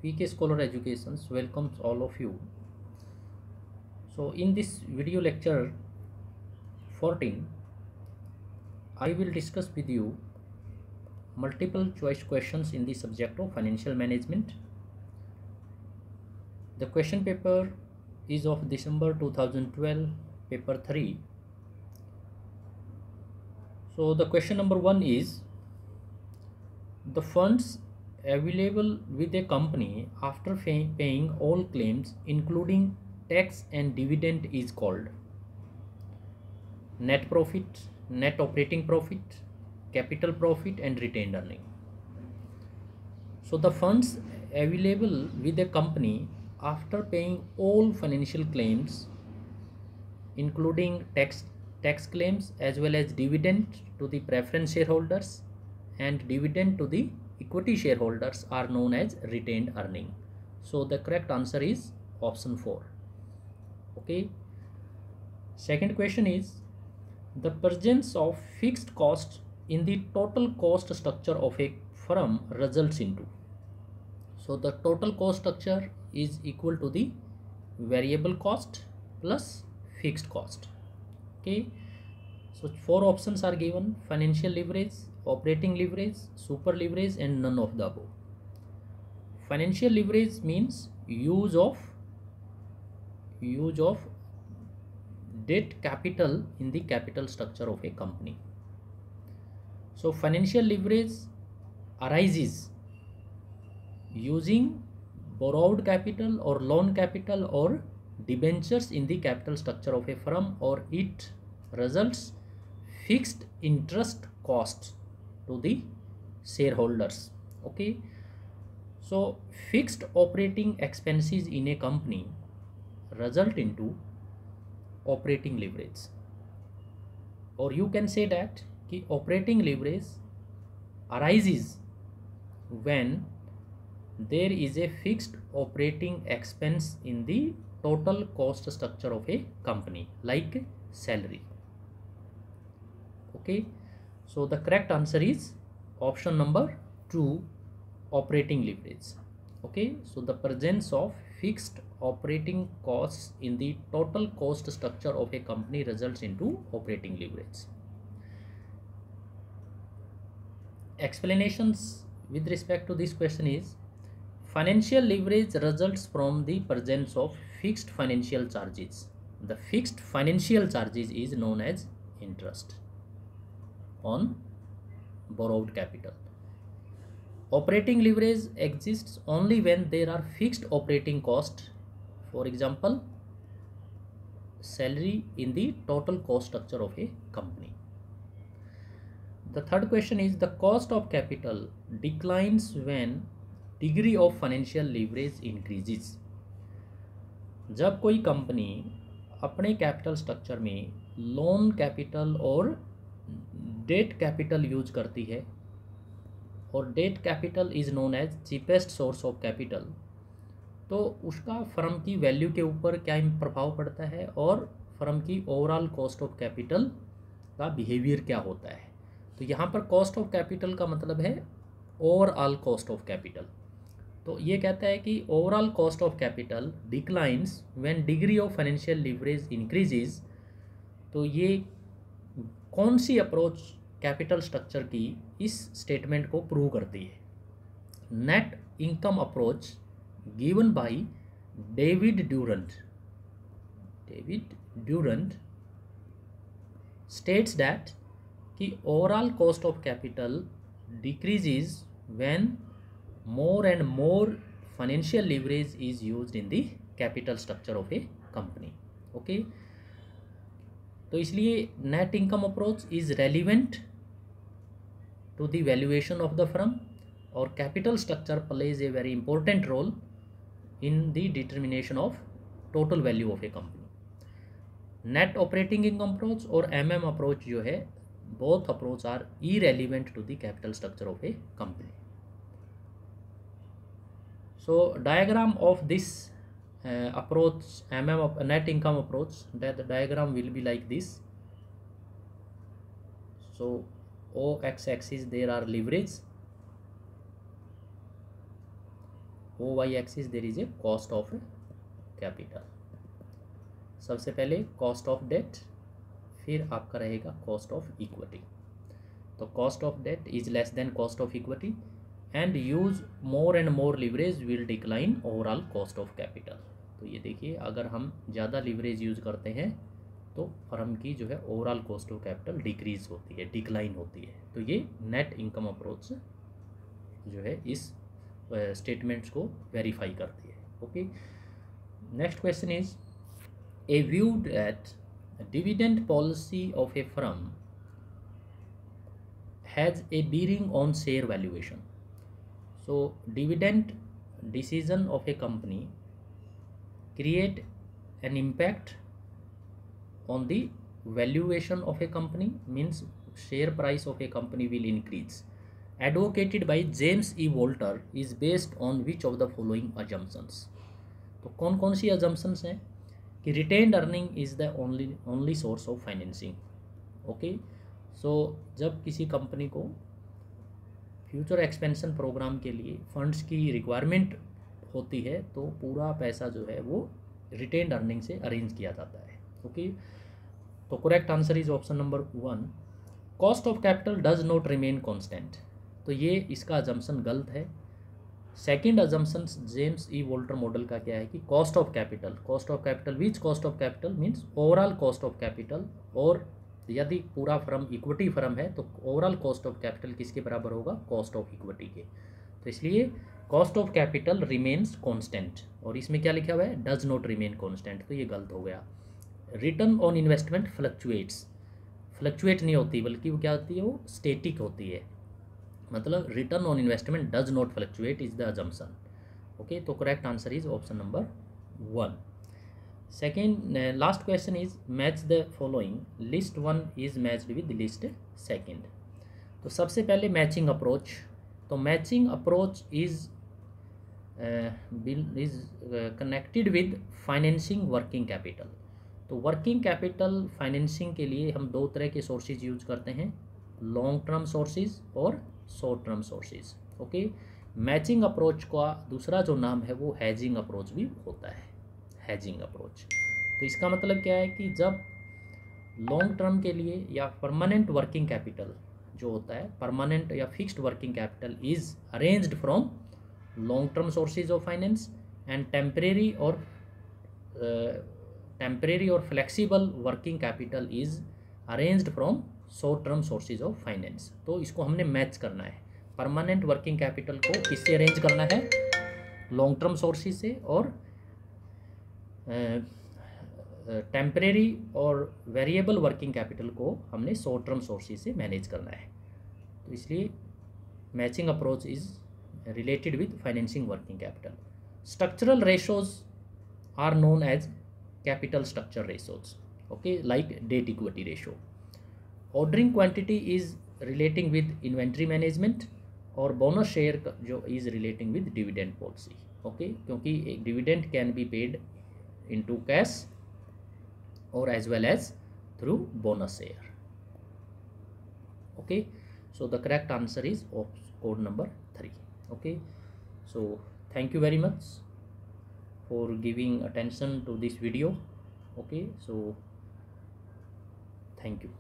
PK Scholar Educations welcomes all of you. So in this video lecture 14, I will discuss with you multiple choice questions in the subject of financial management. The question paper is of December 2012, paper 3. So the question number 1 is, the funds available with a company after paying all claims including tax and dividend is called net profit, net operating profit, capital profit and retained earning. So the funds available with a company after paying all financial claims including tax claims as well as dividend to the preference shareholders and dividend to the equity shareholders are known as retained earning. So the correct answer is option 4. Okay. Second question is, the presence of fixed cost in the total cost structure of a firm results into. So the total cost structure is equal to the variable cost plus fixed cost. Okay. So 4 options are given: financial leverage, operating leverage, super leverage and none of the above. Financial leverage means use of debt capital in the capital structure of a company. So financial leverage arises using borrowed capital or loan capital or debentures in the capital structure of a firm, or it results fixed interest costs to the shareholders. Okay. So fixed operating expenses in a company result into operating leverage, or you can say that operating leverage arises when there is a fixed operating expense in the total cost structure of a company, like salary. Okay. So the correct answer is option number 2, operating leverage. Okay. So the presence of fixed operating costs in the total cost structure of a company results into operating leverage. Explanations with respect to this question is, financial leverage results from the presence of fixed financial charges. The fixed financial charges is known as interest on borrowed capital. Operating leverage exists only when there are fixed operating costs, for example salary, in the total cost structure of a company. The third question is, the cost of capital declines when degree of financial leverage increases. जब कोई company अपने capital structure में loan capital और debt capital use करती है, और debt capital is known as cheapest source of capital, तो उसका फर्म की वैल्यू के ऊपर क्या प्रभाव पड़ता है और फर्म की ओवरऑल कॉस्ट ऑफ कैपिटल का बिहेवियर क्या होता है. तो यहाँ पर कॉस्ट ऑफ कैपिटल का मतलब है ओवरऑल कॉस्ट ऑफ कैपिटल. तो ये कहता है कि overall cost of capital declines when degree of financial leverage increases. तो ये कौन सी अप्रोच कैपिटल स्ट्रक्चर की इस स्टेटमेंट को प्रूव करती है? Net income approach given by David Durand states that कि overall cost of capital decreases when more and more financial leverage is used in the capital structure of a company. Okay. तो इसलिए net income approach is relevant to the valuation of the firm, और capital structure plays a very important role in the determination of total value of a company. Net operating income approach और MM approach जो है, both approach are irrelevant to the capital structure of a company. So diagram of this approach, net income approach, that the diagram will be like this. So O x axis there are leverage, OY axis there is a cost of capital. सबसे पहले cost of debt, फिर आपका रहेगा cost of equity. तो cost of debt is less than cost of equity and use more and more leverage will decline overall cost of capital. तो ये देखिए, अगर हम ज़्यादा लिवरेज यूज़ करते हैं तो फर्म की जो है overall cost of capital decrease होती है, डिक्लाइन होती है। तो ये नेट इनकम अप्रोच जो है इस स्टेटमेंट्स को वेरीफाई करती है। Okay, next question is a view that dividend policy of A firm has a bearing on share valuation. So dividend decision of a company create an impact on the valuation of a company, means share price of a company will increase. Advocated by James E. Walter is based on which of the following assumptions? तो कौन कौन सी assumptions हैं कि retained earning is the only source of financing. Okay, so जब किसी company को future expansion programme के लिए फंड्स की रिक्वायरमेंट होती है तो पूरा पैसा जो है वो रिटेन्ड अर्निंग से अरेंज किया जाता है। ओके, तो correct answer is option number 1, cost of capital does not remain constant. तो ये इसका अजम्पशन गलत है। सेकंड अजम्पशन जेम्स ई वोल्टर मॉडल का क्या है कि cost of capital which cost of capital means overall cost of capital, और यदि पूरा फर्म इक्विटी फर्म है तो ओवरऑल कॉस्ट ऑफ कैपिटल किसके बराबर होगा, कॉस्ट ऑफ इक्विटी के। तो इसलिए cost of capital remains constant, और इसमें क्या लिखा हुआ है, डज नॉट रिमेन कांस्टेंट, तो ये गलत हो गया। रिटर्न ऑन इन्वेस्टमेंट फ्लक्चुएट नहीं होती, बल्कि वो क्या होती है, वो स्टेटिक होती है। मतलब return on investment does not fluctuate is the assumption. Okay, तो correct answer is option number 1। Second last question is match the following, list 1 is matched with list second. तो सबसे पहले मैचिंग अप्रोच, तो matching approach is connected with financing working capital. तो working capital financing के लिए हम दो तरह के सोर्सेज यूज करते हैं, लॉन्ग टर्म सोर्सेज और short term sources. Okay, matching approach का दूसरा जो नाम है वो हेजिंग अप्रोच भी होता है, हेजिंग अप्रोच। तो इसका मतलब क्या है कि जब लॉन्ग टर्म के लिए या परमानेंट वर्किंग कैपिटल जो होता है, परमानेंट या fixed working capital is arranged from long term sources of finance and temporary और flexible working capital is arranged from short term sources of finance. तो इसको हमने मैच करना है, परमानेंट वर्किंग कैपिटल को किससे अरेंज करना है, लॉन्ग टर्म सोर्सेज से, और टेम्परेरी और वेरिएबल वर्किंग कैपिटल को हमने शॉर्ट टर्म सोर्सेज से मैनेज करना है। तो इसलिए matching approach is related with financing working capital. Structural ratios are known as capital structure ratios, okay, like debt equity ratio. Ordering quantity is relating with inventory management, और bonus share जो is relating with dividend policy. Okay, क्योंकि एक dividend can be paid into cash or as well as through bonus share. Okay, so the correct answer is code number 3. Okay, so thank you very much for giving attention to this video. Okay, so thank you.